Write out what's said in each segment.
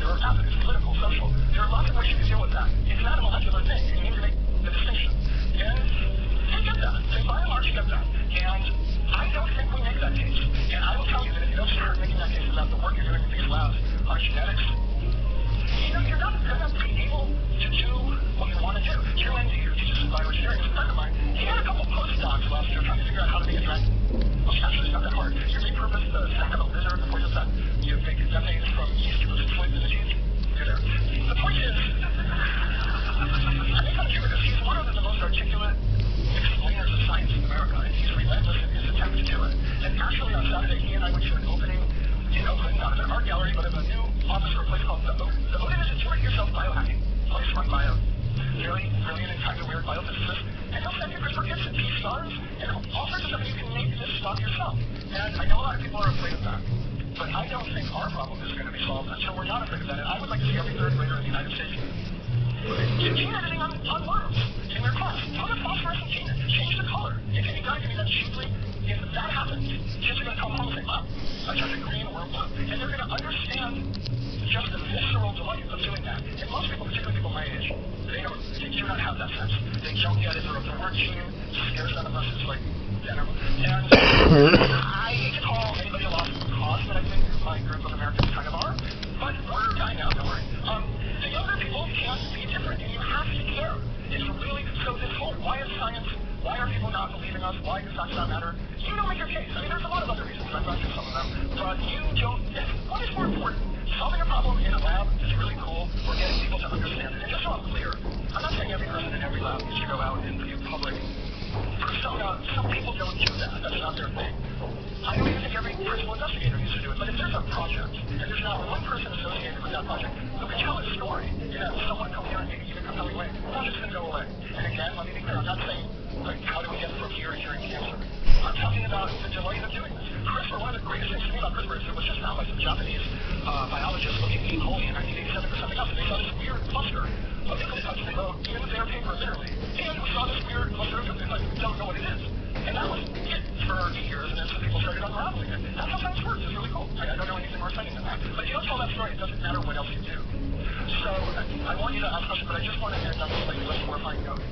There are avenues, political, social. There are lots of way you can deal with that. It's not a molecular thing. You need to make the distinction. And they get that. They by and large get that. And I don't think we make that case. And I will tell you that if you don't start making that case about the work you're doing with these labs on genetics, you're not going to be able to do what you want to do. Drew Endy, who teaches bioengineering, is a friend of mine. He had a couple postdocs last year trying to figure out how to make a drug. Well, actually, it's not that hard. You repurpose the sac of a lizard, the poison sac. You make methane from yeast, you put it in the cheese. You're there. The point is, I make fun of Drew because he's one of the most articulate explainers of science in America, and he's relentless in his attempt to do it. And actually, on Saturday, he and I went to an opening in Oakland, not of an art gallery, but of a new office or a place called the Oak. The Oak is a do-it-yourself biohacking place run by a really brilliant and kind of weird biophysicist. And he'll send you CRISPR kits and pea stars and all sorts of stuff. You can make this stuff yourself. And I know a lot of people are afraid of that. But I don't think our problem is going to be solved until we're not afraid of that. And I would like to see every third grader in the United States gene editing on worms in their class. Put a phosphorescent gene in. Change the color. It can be done. It can be done cheaply. If that happens, kids are going to come home and say, wow, I turned a green or a blue. And they're going to understand just the visceral delight of doing that. And most people, particularly people my age, they do not have that sense. They don't get it. The word gene scares them unless it's like venom. And I hate to call anybody a lost cause, but I think my group of Americans kind of are. But we're dying out, don't worry. The younger people can be different, and you have to care. It's really, so this whole, why is science, why are people not believing us, why does science not matter? You don't make your case. I mean, there's a lot of other reasons, I've gone through some of them, but you don't, what is more important? Solving a problem in a lab is really cool, or getting people to understand it. And just so I'm clear, I'm not saying every person in every lab needs to go out and be public persona. Some people don't do that. That's not their thing. I don't even think every principal investigator needs to do it, but if there's a project, and there's not one person associated with that project who can tell a story in a somewhat coherent, maybe even compelling way, the project's going to go away. And again, let me be clear, I'm not saying, like, how do we get from here to curing cancer? I'm talking about the delight of doing this. CRISPR, one of the greatest things to me about CRISPR is it was just found by some Japanese biologists looking at E. coli in 1987 or something else, and they saw this weird cluster of nucleotides. They wrote, even with their paper, literally, and we saw this weird cluster of nucleotides. We don't know what it is. And that was it for 8 years, and then some people started unraveling it. That's how science works. It's really cool. I don't know anything more exciting than that. But if you don't tell that story, it doesn't matter what else you do. So I want you to ask questions, but I just want to end on a slightly less horrifying note.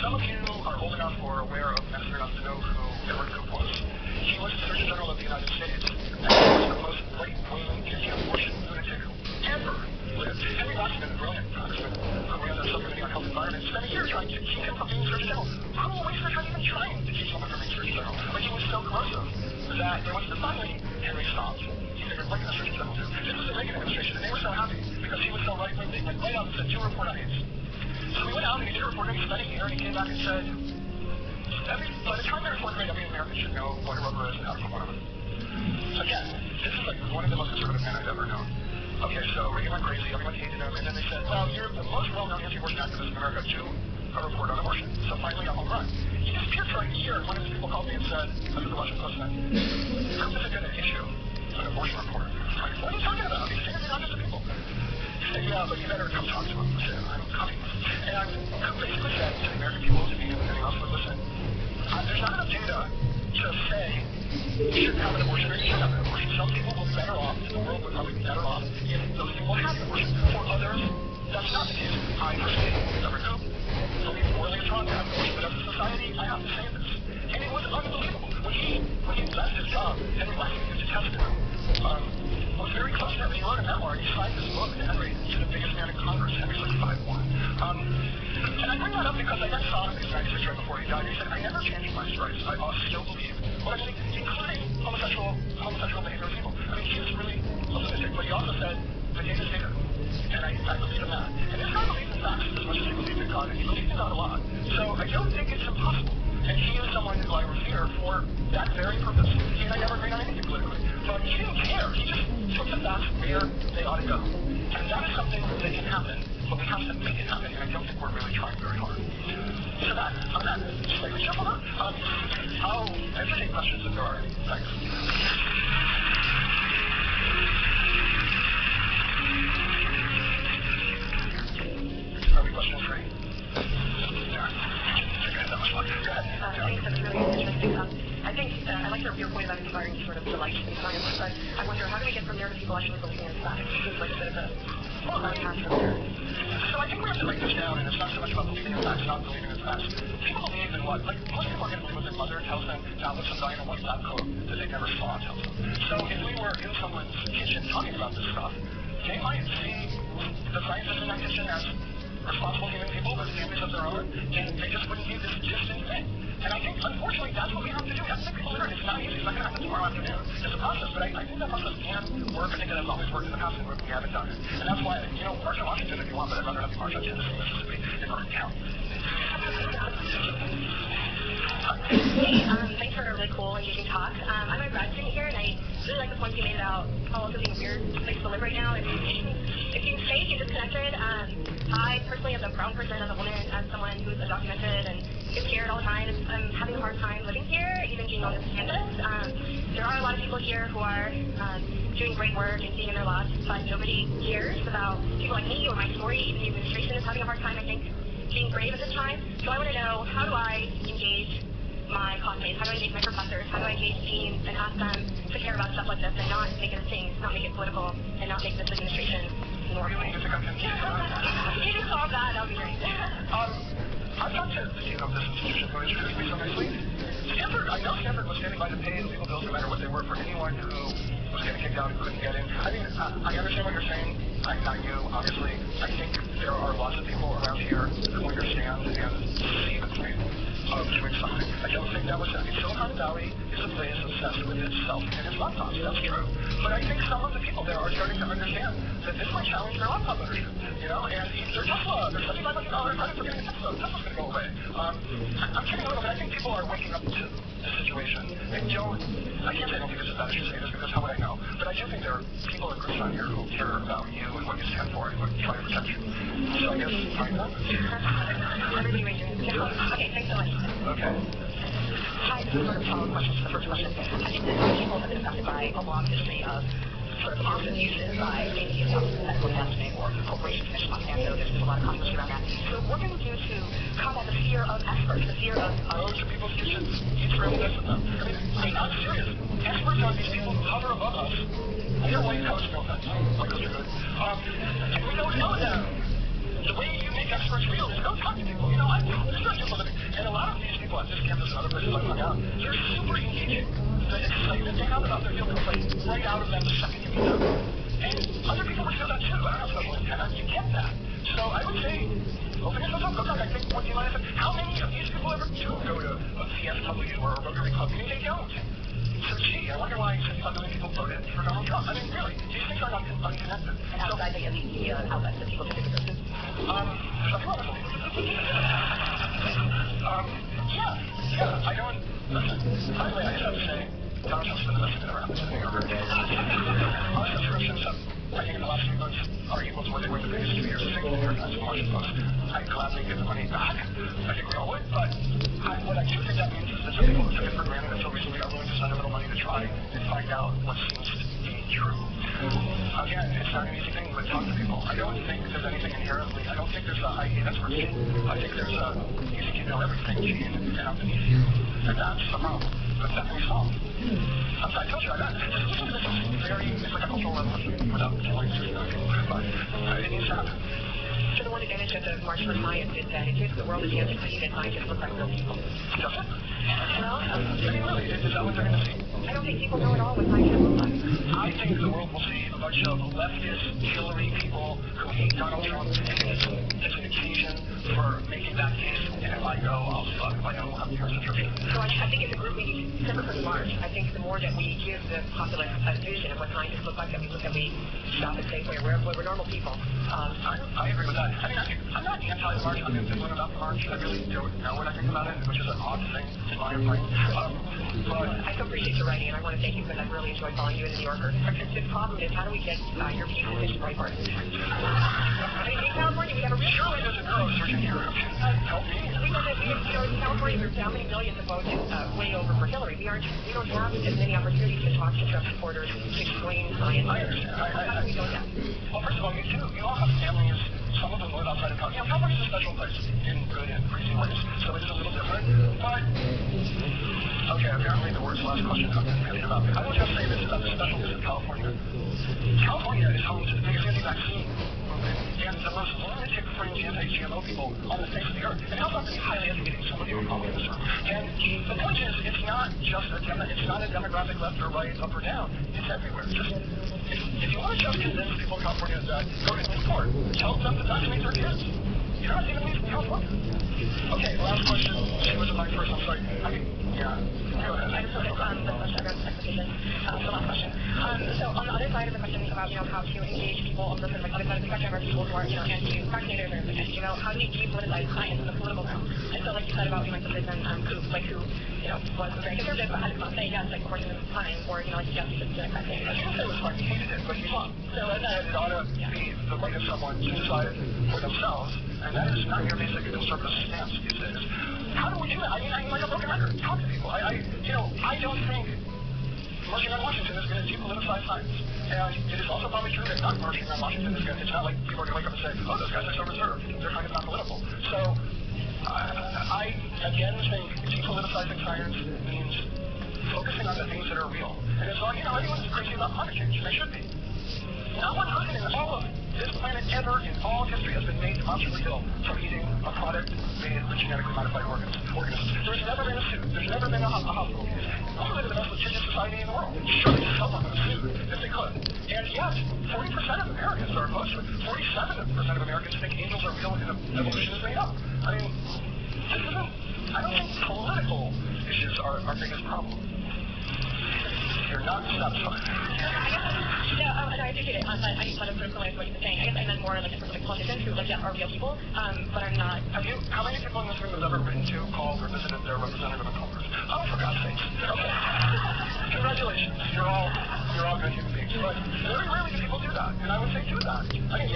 Some of you are old enough or aware of medicine enough to know who Edward Coop was. He was the Surgeon General of the United States, and he was the most right-wing anti-abortion lunatic who ever lived. Henry Waxman, a brilliant congressman who ran the subcommittee on health and environment, spent a year trying to keep him from being Surgeon General. Who wasted time even trying to keep someone from being Surgeon General? But he was so corrosive that there was finally Henry stopped. He figured, what can a Surgeon General do? This was the Reagan administration, and they were so happy because he was so right-wing. They went right out and said, do a report on AIDS. So we went out and he did a report, and he spent a year, and he came back and said, by the time they're in fourth grade, every American should know what a rubber is and how to put one on. Again, this is like one of the most conservative men I've ever known. Okay, so Reagan went crazy, everyone hated him, and then they said, well, you're the most well-known anti-abortion activist in America, do a report on abortion. So finally got home run. He disappeared for a year, and one of his people called me and said, this is the Washington Post said, Trump isn't going to issue an abortion report. I'm like, what are you talking about? He's saying hundreds of people. He said, yeah, but you better come talk to him. I said, I'm coming. And Coop basically said to the American people, to me, and anyone else would listen, there's not enough data to say you shouldn't have an abortion or you should have an abortion. Some people will be better off, the world would probably be better off if those people had an abortion. For others, that's not the case. I personally, Edward Coop, believe morally it's wrong to have an abortion, but as a society, I have to say this. And it was unbelievable. When he left his job, Henry Waxman, who detested him, was very close to him. He wrote a memoir. He signed this book to Henry. He's the biggest man in Congress. Henry's like 5'1". And I bring that up because I got saw him in 96 right before he died. He said, I never changed my stripes. I still believe what I believe, including homosexual behavior of people. I mean, he was really optimistic, but he also said, the data's data. And I believe in that. And this guy believed in facts as much as he believed in God, and he believed in God a lot. So I don't think it's impossible. And he is someone who I revere for that very purpose. He and I never agreed on anything politically. But he didn't care. He just took the facts where they ought to go. And that is something that can happen, but we have to make it happen, and I don't think we're really trying very hard. So that, on that, slightly shuffle up. I'll entertain questions if there are any. Thanks. Are we question free? Yeah. That much luck. Go ahead. Thanks, that's really interesting. I think I like your point about inspiring sort of delight in science, but I wonder how do we get from there to people actually believing in science? It seems like a bit of a path from there. like to break this down, and it's not so much about believing in facts, not believing in facts. People believe in what? Like, most people are going to believe what their mother tells them, not what some guy in a white lab coat that they never saw tells them. So if we were in someone's kitchen talking about this stuff, they might see the scientists in that kitchen as responsible human people with families of their own, and they just wouldn't be this distant thing. And I think, unfortunately, that's what we have to do. We have to make people learn. It's not easy. It's not going to happen tomorrow afternoon. It's a process, but I think that process can work. I think it has always worked in the past, and we haven't done it. And that's why, march on Washington if you want, but I'd rather have you march on Tennessee, Mississippi, in Orange County. Hey, thanks for a really cool, engaging talk. I'm a grad student here, and I really like the points you made about Palo Alto being a weird place to live right now. It seems fake and disconnected. I personally, as a brown person, as a woman, as someone who's undocumented and gets scared all the time, I'm having a hard time living here, even being on this campus. There are a lot of people here who are doing great work and seeing in their lives, but nobody cares about people like me or my story. Even the administration is having a hard time, I think, being brave at this time. So I want to know, how do I engage my classmates? How do I engage my professors? How do I engage teams and ask them to care about stuff like this and not make it a thing, not make it political, and not make this administration normal? Really? You think I can keep If you can solve that would be great. I've talked to the dean of this institution who introduced me so nicely. I know Stanford was standing by to pay legal bills no matter what they were for anyone who was getting kicked out and couldn't get in. I mean, I understand what you're saying. I'm not you, obviously. I think there are lots of people around here who understand and see the point of doing something. I don't think that was it. Silicon Valley is a place obsessed with itself and its laptops. That's true. But I think some of the people there are starting to understand that this might challenge their laptop ownership. And their Tesla, their $75,000 credit for getting a Tesla. Tesla's going to go away. I'm kidding a little bit. I think people are waking up to the situation. I can't say I don't think it's as bad as you say this, because how would I know? But I do think there are people and groups on here who care about you and what you stand for and try to protect you. So I guess find them. Okay, thanks so much. Okay. Hi, this is sort of a follow-up question to the first question. I think that people have been affected by a long history of sort of awesome uses by maybe medical testing or corporations finished Monsanto. There's been a lot of controversy around that. So what can we do to combat the fear of experts, the fear of go to people's kitchens, eat really this with them. I mean, I'm serious. Experts are these people who hover above us. They're white coats, no offense. White coats are good. And we don't know them. The way you make experts real is go talk to people. This is not just a living. And a lot of these people at this campus and other places I've hung out, they're super engaging. The excitement they have about their field comes right out of them the second you meet them. And other people would feel that too. I don't have special antenna. You get that. So I would say, open yourself up. Go talk. I think what you might have said, how many of these people ever do go to a CSW or a Rotary Club? Maybe they don't. So gee, I wonder why 75 million people voted for Donald Trump. I mean, really, these things are not unconnected. and outside the media outlets that people typically go to? There's nothing wrong with it. I don't. Listen, by the way, I just have to say, Donald Trump's been the best thing that ever happened to the New Yorker. Our subscriptions have, I think, in the last few months are equal to what they were the previous 2 years. The same thing for the Washington Post. I'd gladly give the money back. I think we all would, but what I do think that means is that some people who took it for granted until recently are willing to spend a little money to try and find out what seems to be true. Again, it's not an easy thing, but talk to people. I don't think there's anything inherently, I don't think there's a I hate experts. I think there's a you think you know everything gene and I'm beneath you. And that's the problem. But that can be solved. I told you, this is very, it's like a cultural revolution without killing people, but it needs to happen. So the one advantage of the March for Science is that it gives the world a chance to see that scientists look like real people. Does it? Well, I mean, really, is that what they're going to see? I don't think people know at all what scientists look like. I think the world will see a bunch of leftist, Hillary people who hate Donald Trump, and it's an occasion for making that case. And if I go, I'll suck. If I don't, I'll have to subscription. So I think it's a group we need separate from March. I think the more that we give the populace a vision of what scientists look like, that we stop and say, we're normal people. I agree with that. I mean, I'm not anti-March. I'm ambivalent about the March. I really don't know what I think about it, which is an odd thing in my opinion. But I so appreciate your writing, and I want to thank you because I've really enjoyed following you in the New Yorker. The problem is, how do we get your piece into Breitbart? I mean, in California, we have a real... Surely there's a neurosurgeon here who can help me. We know that in California, there's how many millions of votes way over for Hillary. We don't have as many opportunities to talk to Trump supporters, to explain science. I understand. How do we do that? Well, first of all, you all have families. Some of them live outside of California. California's a special place in good and crazy ways, so it's a little different. But okay, apparently the last question I've been really about. I will just say this about the specialness of California. California is home to the biggest anti-vaccine movement, and the most lunatic fringe anti-GMO people on the face of the earth. And also have to be highly educated, some of you are probably this. And the point is, it's not just it's not a demographic left or right, up or down. It's everywhere. Just, if you want to just convince people in California that go to Newport, tell them to vaccinate their kids. You're not even leaving California. Okay, last question. She was in my first, I'm sorry. I mean, yeah. Go ahead. I just wanted to question about expectation. The last question. So on the other side of the question about, how to engage people on the sort of like other side of the spectrum, or people who are, anti-vaccinators or like anti-GMO, how do you depoliticize science in the political realm? And so, like you said about, some person who was very conservative but had to say yes, like abortion is fine, or, like yes, you should do vaccine. I didn't say it was fine. He hated it, but he's wrong. So it ought to be the right of someone to decide for themselves, and that is not your basic conservative stance these days. How do we do that? I mean, I'm like a broken record. Talk to people. I don't think marching on Washington is going to depoliticize science. And it is also probably true that not marching on Washington is going to, it's not like people are going to wake up and say, oh, those guys are so reserved. They're kind of not political. So, I again think depoliticizing science means focusing on the things that are real. And it's like, everyone's crazy about climate change. They should be. Not one person in all of this planet ever in all of history has been made demonstrably ill from eating a product made with genetically modified organisms. There's never been a suit. There's never been a hospital case. We live in the most litigious society in the world. Surely someone would sue if they could. And yet, 40% of Americans are opposed to it. 47% of Americans think angels are real and evolution is made up. I mean, I don't think political issues are our biggest problem. You're not satisfied. I appreciate it. I just want to sort of relate to what you've been saying. I guess I meant more like politicians who, are real people, but are not. How many people in this room have ever written to, called, or visited their representative in Congress? Oh, for God's sakes. Okay. Congratulations. You're all good human beings. But very rarely do people do that, and I would say do that. I mean,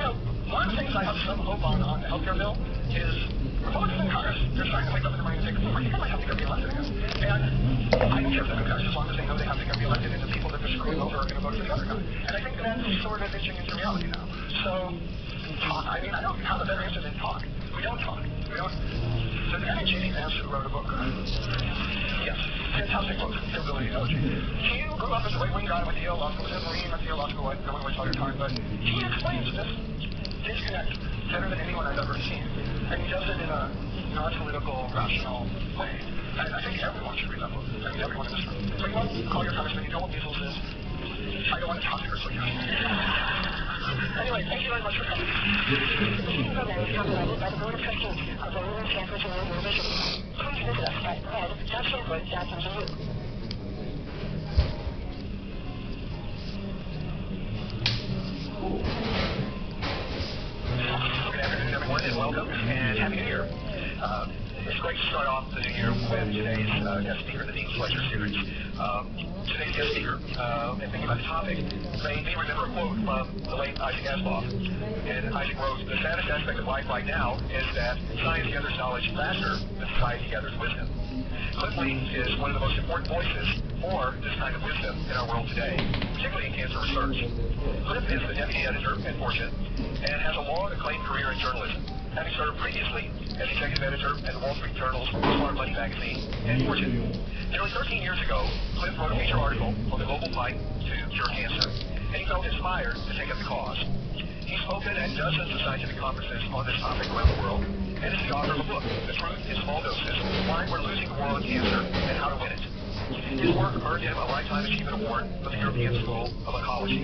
one of the things I have some hope on the healthcare bill is Republicans in Congress, they're starting to wake up in the morning and think, I think I might have to get reelected again. And I don't care if they're Democrats, as long as they know they have to get reelected, and the people that they're screwing over are going to vote for the other guy. And I think that's sort of itching into reality now. So, talk. I mean, I don't have a better answer than talk. We don't talk. There's Annie J.D. Vance who wrote a book. Yes, fantastic book, Hillbilly Elegy. He grew up as a right-wing guy with Yale Law School, was a Marine at Yale Law School, I don't want to waste all your time, but he explains this disconnect better than anyone I've ever seen. And he does it in a non-political, rational way. And I think everyone should read that book. I mean, everyone in this room. So call your congressman, you know what measles is. I don't want to talk to her, so Anyway, thank you very much for coming. The meeting program is copyrighted by the Board of Trustees of the Lunar Stanford University. Please visit us at ed.stanford.edu. Good afternoon, everyone, and welcome, and Happy New Year. It's great to start off the new year with today's guest speaker in the Dean's Lecture Series. Today's guest speaker, and thinking about the topic, may remember a quote from the late Isaac Asimov. And Isaac wrote, the saddest aspect of life right now is that science gathers knowledge faster than society gathers wisdom. Cliff Lee is one of the most important voices for this kind of wisdom in our world today, particularly in cancer research. Cliff is the deputy editor at Fortune and has a long acclaimed career in journalism, having served previously as executive editor at the Wall Street Journal's Smart Money magazine and Fortune. Nearly 13 years ago, Cliff wrote a feature article on the global fight to cure cancer, and he felt inspired to take up the cause. He's spoken at dozens of scientific conferences on this topic around the world, and is the author of a book, The Truth in Small Doses, Why We're Losing the War on Cancer and How to Win It. His work earned him a Lifetime Achievement Award from the European School of Oncology.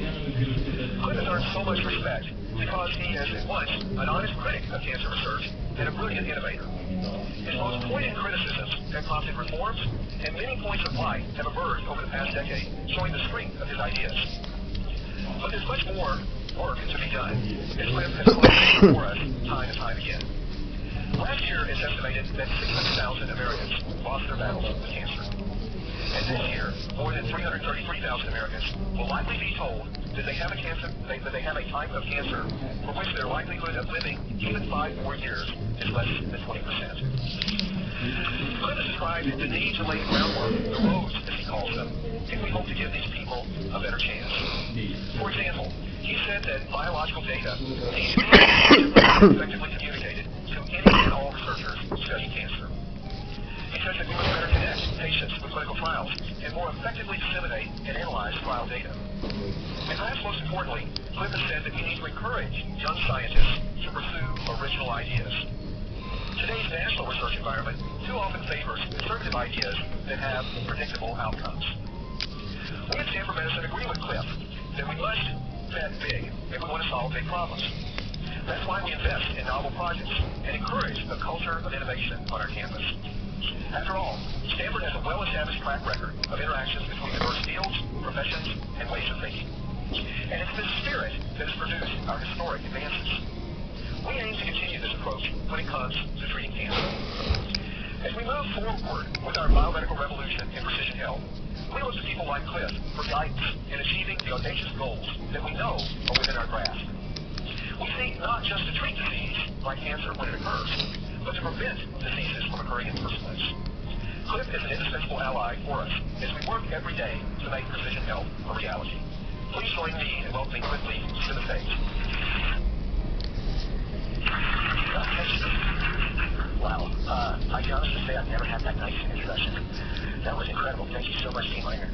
Cliff has earned so much respect because he is at once an honest critic of cancer research and a brilliant innovator. His most pointed criticisms have prompted reforms, and many points of light have emerged over the past decade, showing the strength of his ideas. But there's much more work to be done, as Cliff has claimed for us time and time again. Last year, it's estimated that 600,000 Americans lost their battles with cancer. And this year, more than 333,000 Americans will likely be told that they have a type of cancer for which their likelihood of living even 5 more years is less than 20%. Cliff has described the need to lay the groundwork, the roads, as he calls them, if we hope to give these people a better chance. For example, he said that biological data need to be effectively communicated to any and all researchers who study cancer. He says that we must better connect patients with clinical trials and more effectively disseminate and analyze trial data. And perhaps most importantly, Cliff has said that we need to encourage young scientists to pursue original ideas. Today's national research environment too often favors conservative ideas that have predictable outcomes. We at Stanford Medicine agree with Cliff that we must bet big if we want to solve big problems. That's why we invest in novel projects and encourage a culture of innovation on our campus. After all, Stanford has a well-established track record of interactions between diverse fields, professions, and ways of thinking. And it's this spirit that has produced our historic advances. We aim to continue this approach when it comes to treating cancer. As we move forward with our biomedical revolution in precision health, we look to people like Cliff for guidance in achieving the audacious goals that we know are within our grasp. We seek not just to treat disease, like cancer, when it occurs, but to prevent diseases from occurring in the first place. Cliff is an indispensable ally for us as we work every day to make precision health a reality. Please join me in welcoming Cliff Lee to the stage. Wow. I can honestly say I've never had that nice an introduction. That was incredible. Thank you so much, Dean Miner.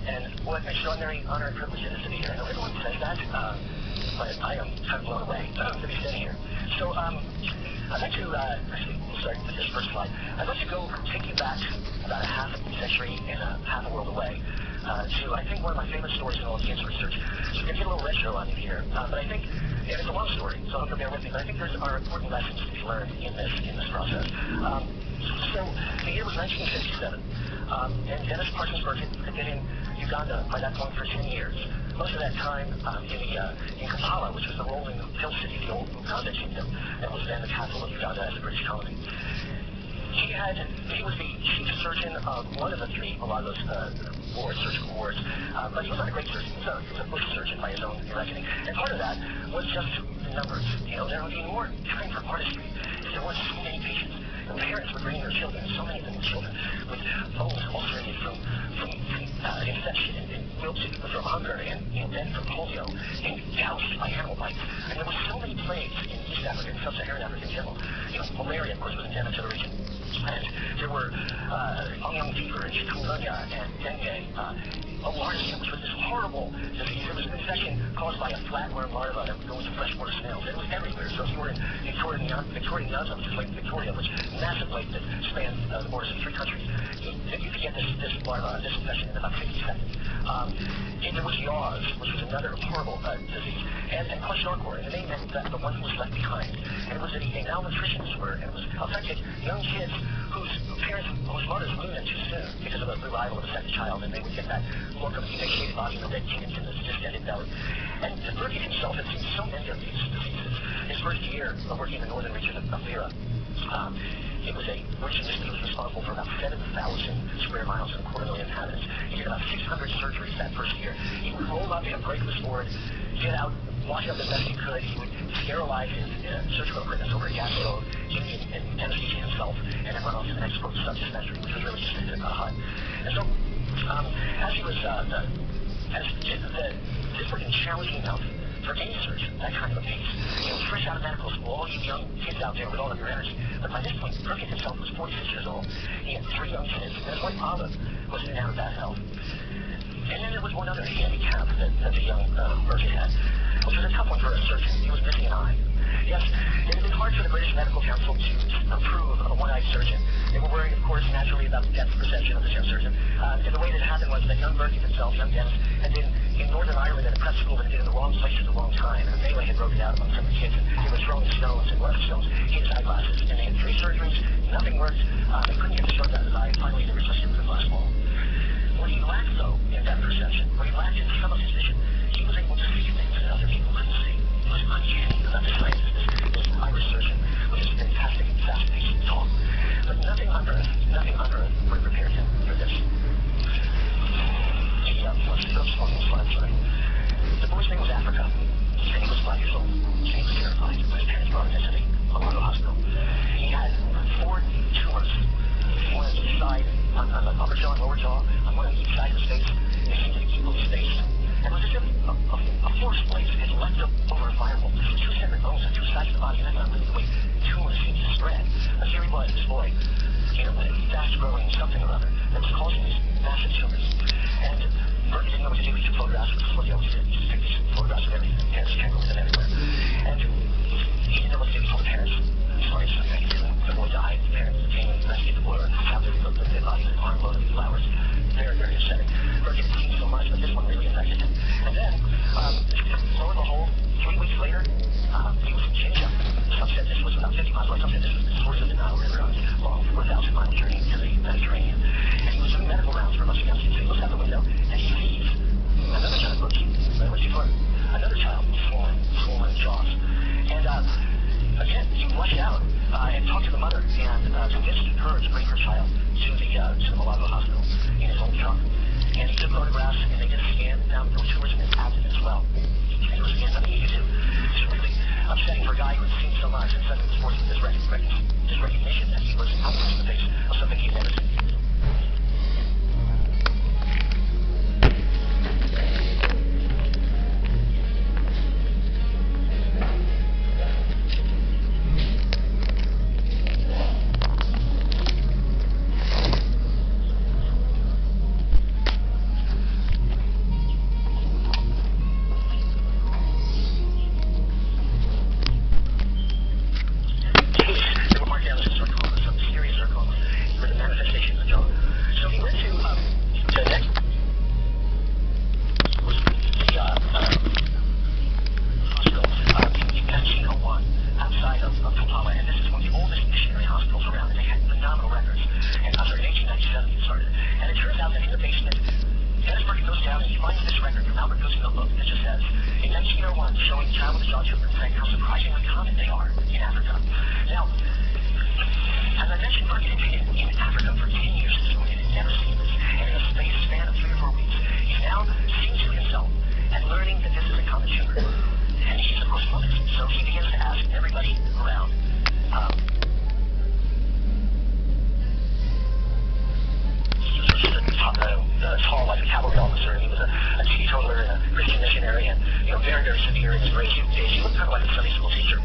And what an extraordinary honor and privilege it is to be here. I know everyone says that, but I am kind of blown away to be sitting here. So I'd like to, actually, we'll start with this first slide. I'd like to take you back about a half a century and half a world away to, I think, one of my favorite stories in all of cancer research. So we're going to get a little retro on you here, but I think, and it's a long story, so I hope you'll bear with me, but I think there are important lessons to be learned in this process. So the year was 1957, and Dennis Parsons Burkitt had been in Uganda by that point for 10 years. Most of that time in Kampala, which was the rolling hill city, the old Uganda kingdom, that was then the capital of Uganda as a British colony. He was the chief surgeon of one of the three Malagos surgical wards, but he was not a great surgeon. He was a bush surgeon by his own reckoning. And part of that was just the numbers. You know, there would be more time for artistry if there weren't so many patients. The parents were bringing their children, so many of them were children, with bones ulcerated from infection and wilted from hunger and then from polio and gouged by animal bites. And there were so many plagues in East Africa and Sub-Saharan Africa in general. You know, malaria, of course, was endemic to the region. And there were Alyang fever and chikungunya and dengue, alarnism, which was this horrible disease. It was an infection caused by a flatworm larva that would go into freshwater snails. It was everywhere. So if you were in Victoria Nyanza, which is Lake Victoria, which is a massive lake that spans the borders of 3 countries, you could get this larva, this infection in about 60 seconds. And there was Yaws, which was another horrible disease, and Kwashiorkor, and the name meant that the one who was left behind. And it was a malnutrition disorder, and it was affected young kids whose mothers weaned them too soon because of the arrival of a second child, and they would get that look of emaciated body and the red tendons and the distended belly. And Burkitt himself had seen so many of these diseases. His first year of working in the northern region of Lira, it was a region that was responsible for about 7,000 square miles and 250,000 inhabitants. He did about 600 surgeries that first year. He would roll up in a brakeless board, get out, wash up as best he could. He would sterilize his surgical equipment over a gas stove, give an anesthesia himself, and then run off to the next sub-dispensary, which was really just a hut. And so, as he was, this was challenging enough for any surgeon, that kind of a pace. You know, fresh out of medical school, all you young kids out there with all of your energy. But by this point, Burkitt himself was 46 years old. He had 3 young kids, and his wife Olive was in and out of bad health. And then there was one other handicap that the young Burkitt had, which was a tough one for a surgeon. He was missing an eye. Yes, it had been hard for the British Medical Council to approve of a one-eyed surgeon. They were worried, of course, naturally about the depth perception of this young surgeon. And the way that happened was that young Burkitt himself, young Dennis, had been in Northern Ireland at a prep school, but had been in the wrong place at the wrong time. And a melee had broken out among some of the kids, and they were throwing stones, and one of the stones hit his eyeglasses. And they had 3 surgeries, nothing worked. They couldn't get the stroke out of his eye, and finally they replaced it with a glass ball. What he lacked, though, in depth perception, what he lacked in some of his vision, he was able to see things that other people couldn't see. He was uncanny about this scientist, this Irish surgeon, with his fantastic and fast-paced talk. But nothing on earth would have prepared him for this. Let's go on the slide, sorry. The boy's name was Africa, and he was 5 years old. And he was terrified when his parents brought him into the Malago Hospital. He had 4 tumors, one on each side, on the upper jaw and lower jaw, on one on each side of his face. They seemed to keep his face. And it was as if a force blade had left Mar-a-Lago Hospital in his own truck. And he took photographs, and they did a scan and found there were tumors in his abdomen as well. And it was, again, nothing he could do. It's really upsetting for a guy who had seen so much and suddenly was forced with this recognition that he was helpless in the face of something he'd never seen. Showing child with jaw children saying how surprisingly common they are in Africa. Now, as I mentioned, Burke had been in Africa for 10 years at this point and had never seen this. And in a span of 3 or 4 weeks, he's now seeing to himself and learning that this is a common tumor. And he's, of course, focused. So he begins to ask everybody around, tall, like a cavalry officer, and he was a teetotaler and a Christian missionary, and very, very severe in his race. He looked kind of like a Sunday school teacher.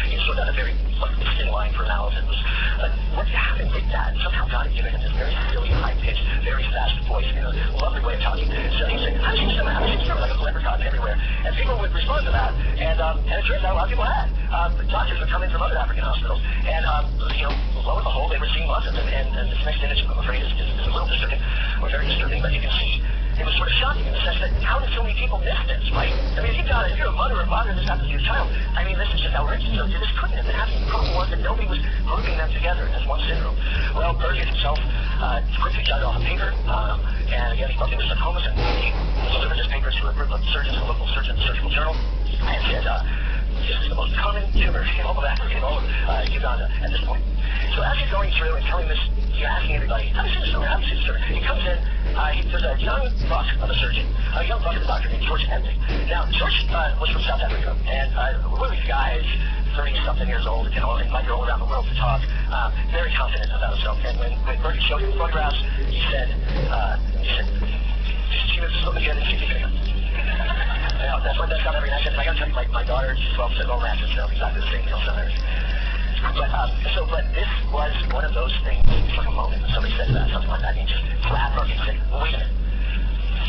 He sort of had a very thin line for analysis. But what happened with that? Somehow God had given him this very silly, high-pitched, very fast voice, a lovely way of talking. So he'd say, "I've seen someone like a leprechaun everywhere," and people would respond to that. And it turns out a lot of people had. Doctors would come in from other African hospitals, and lo and behold, they were seeing lots of them. And this next image, I'm afraid, is a little disturbing, or very disturbing, but you can see it was sort of shocking in the sense that how did so many people miss this, right? I mean, if you're a mother or father and this happens to your child, I mean, this is just outrageous. So this couldn't have been happening. The problem was that nobody was grouping them together as one syndrome. Well, Burgess himself quickly jotted off a paper, and again, he thought they were sarcomas, and he delivered this paper to a group of surgeons, a local surgical journal, and said, this is the most common tumor in all of Africa, in all of Uganda at this point. So as he's going through and telling this, you're asking everybody, have you seen this tumor? Have you seen this tumor? He comes in, there's a young buck of a surgeon, a young buck of a doctor named George Emdig. Now, George was from South Africa, and one of these guys, 30-something years old, might go around the world to talk, very confident about himself. And when Burke showed him photographs, he said, this is looking good and she's getting it. That's what that's got every night. I got to tell you, my daughter, she's 12, said, oh, matches, exactly the same deal, sometimes. But this was one of those things, it's like a moment when somebody says that, something like that, and you just flat Burke and say, well, wait a minute.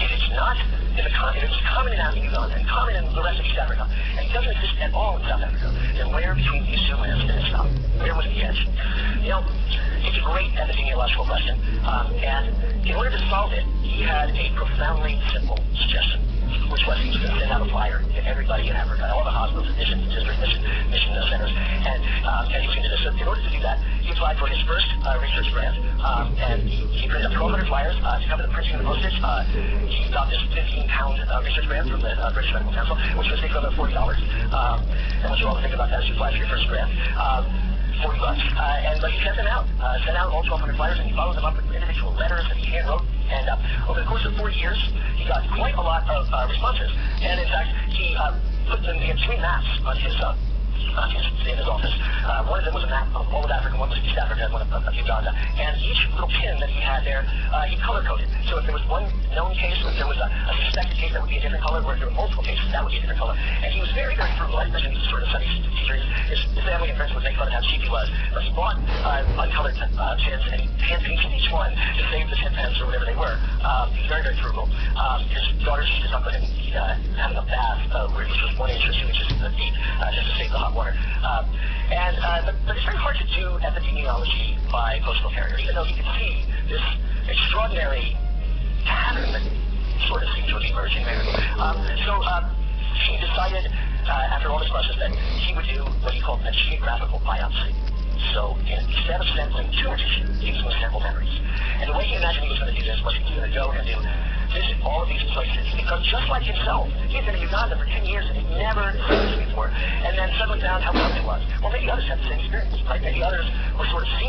If it's not if it's common in Uganda and common in the rest of East Africa, and it doesn't exist at all in South Africa, then where between these two lands did it stop? Where was the edge? It's a great epidemiological question, and in order to solve it, he had a profoundly simple suggestion, which was he was going to send out a flyer to everybody in Africa, all the hospitals, mission district, mission centers, and he was going to do this. So in order to do that, he applied for his first research grant, and he printed up 1,200 flyers to cover the printing and the postage. He got this 15-pound research grant from the British Medical Council, which was the equivalent of $40. And what you all think about that as you apply for your first grant. $40. But he sent them out, all 1,200 flyers, and he followed them up with individual letters that he handwrote. And over the course of 4 years, he got quite a lot of responses. And in fact, he put them in 3 maps on his in his office. One of them was a map of all of Africa, one was East Africa, and one of Uganda. And each little pin that he had there, he color-coded. So if there was one known case, or if there was a suspected case, that would be a different color, or if there were multiple cases, that would be a different color. And he was very, very frugal. I mentioned he's sort of Sunday teacher. His family and friends would make fun of how cheap he was. But he bought uncolored pins, and he hand-painted each one to save the 10 pence or whatever they were. He was very, very frugal. His daughter used to put him having a bath, which was 1 inch or 2 inches deep, just to save the hot water. But it's very hard to do epidemiology by postal carrier, even though you can see this extraordinary pattern that sort of seems to be emerging there. So he decided, after all this process, that he would do what he called a geographical biopsy. So instead of sampling tumor tissue, he was going to sample memories. And the way he imagined he was going to do this was he was going to go and visit all of these places, because just like himself, he had been in Uganda for 10 years and he'd never seen this before, and then suddenly found how common it was. Well, maybe others had the same experience, right? Maybe others were sort of seeing